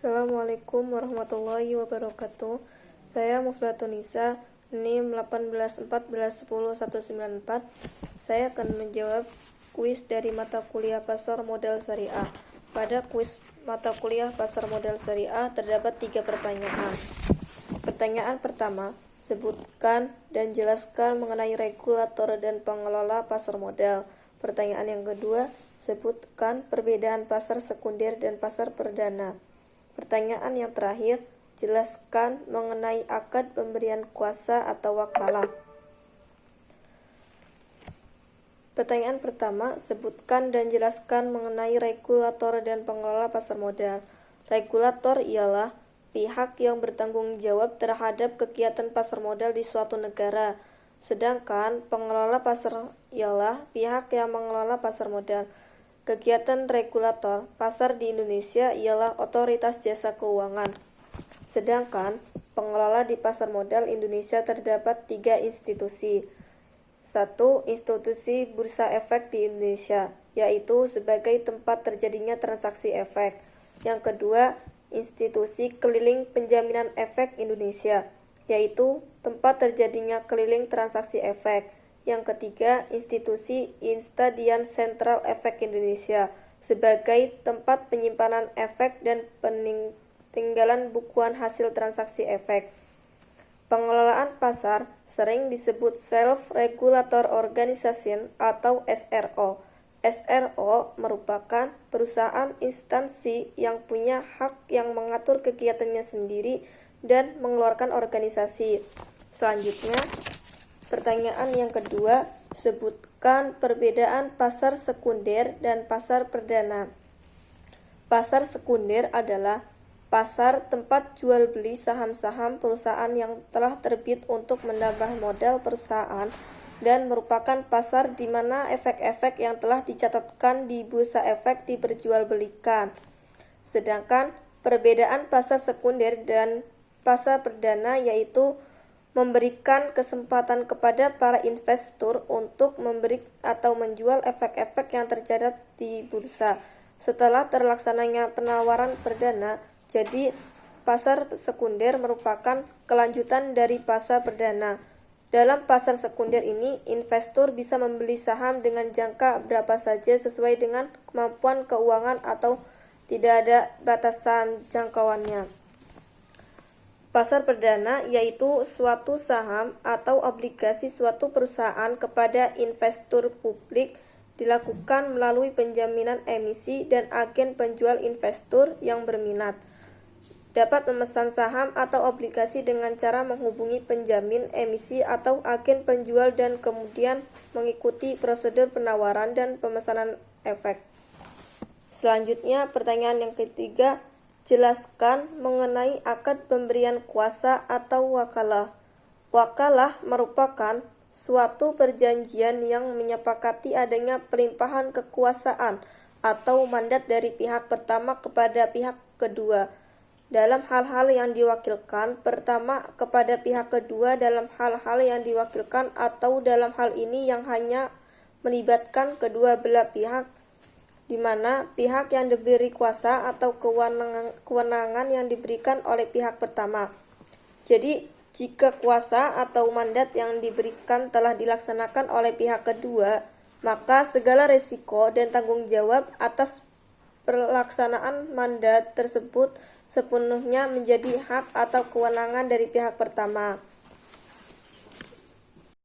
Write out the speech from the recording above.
Assalamualaikum warahmatullahi wabarakatuh. Saya Muflatun Nisa, NIM 1814110194. Saya akan menjawab kuis dari mata kuliah Pasar Modal Syariah. Pada kuis mata kuliah Pasar Modal Syariah terdapat 3 pertanyaan. Pertanyaan pertama, sebutkan dan jelaskan mengenai regulator dan pengelola pasar modal. Pertanyaan yang kedua, sebutkan perbedaan pasar sekunder dan pasar perdana. Pertanyaan yang terakhir, jelaskan mengenai akad pemberian kuasa atau wakalah. Pertanyaan pertama, sebutkan dan jelaskan mengenai regulator dan pengelola pasar modal. Regulator ialah pihak yang bertanggung jawab terhadap kegiatan pasar modal di suatu negara. Sedangkan pengelola pasar ialah pihak yang mengelola pasar modal. Kegiatan regulator pasar di Indonesia ialah Otoritas Jasa Keuangan. Sedangkan pengelola di pasar modal Indonesia terdapat 3 institusi. 1. Institusi Bursa Efek di Indonesia, yaitu sebagai tempat terjadinya transaksi efek. Yang kedua, Institusi Keliling Penjaminan Efek Indonesia, yaitu tempat terjadinya keliling transaksi efek. Yang ketiga, Institusi Instadian Sentral Efek Indonesia, sebagai tempat penyimpanan efek dan peninggalan bukuan hasil transaksi efek. Pengelolaan pasar sering disebut Self-Regulator Organization atau SRO. SRO merupakan perusahaan instansi yang punya hak yang mengatur kegiatannya sendiri dan mengeluarkan organisasi. Selanjutnya, pertanyaan yang kedua, sebutkan perbedaan pasar sekunder dan pasar perdana. Pasar sekunder adalah pasar tempat jual beli saham-saham perusahaan yang telah terbit untuk menambah modal perusahaan dan merupakan pasar di mana efek-efek yang telah dicatatkan di bursa efek diperjualbelikan. Sedangkan perbedaan pasar sekunder dan pasar perdana yaitu memberikan kesempatan kepada para investor untuk memberi atau menjual efek-efek yang tercatat di bursa. Setelah terlaksananya penawaran perdana, jadi pasar sekunder merupakan kelanjutan dari pasar perdana. Dalam pasar sekunder ini, investor bisa membeli saham dengan jangka berapa saja sesuai dengan kemampuan keuangan atau tidak ada batasan jangkauannya. Pasar perdana yaitu suatu saham atau obligasi suatu perusahaan kepada investor publik dilakukan melalui penjaminan emisi dan agen penjual investor yang berminat dapat memesan saham atau obligasi dengan cara menghubungi penjamin emisi atau agen penjual dan kemudian mengikuti prosedur penawaran dan pemesanan efek. Selanjutnya, pertanyaan yang ketiga, jelaskan mengenai akad pemberian kuasa atau wakalah. Wakalah merupakan suatu perjanjian yang menyepakati adanya pelimpahan kekuasaan atau mandat dari pihak pertama kepada pihak kedua dalam hal-hal yang diwakilkan, pertama kepada pihak kedua dalam hal-hal yang diwakilkan atau dalam hal ini yang hanya melibatkan kedua belah pihak, di mana pihak yang diberi kuasa atau kewenangan yang diberikan oleh pihak pertama. Jadi, jika kuasa atau mandat yang diberikan telah dilaksanakan oleh pihak kedua, maka segala risiko dan tanggung jawab atas pelaksanaan mandat tersebut sepenuhnya menjadi hak atau kewenangan dari pihak pertama.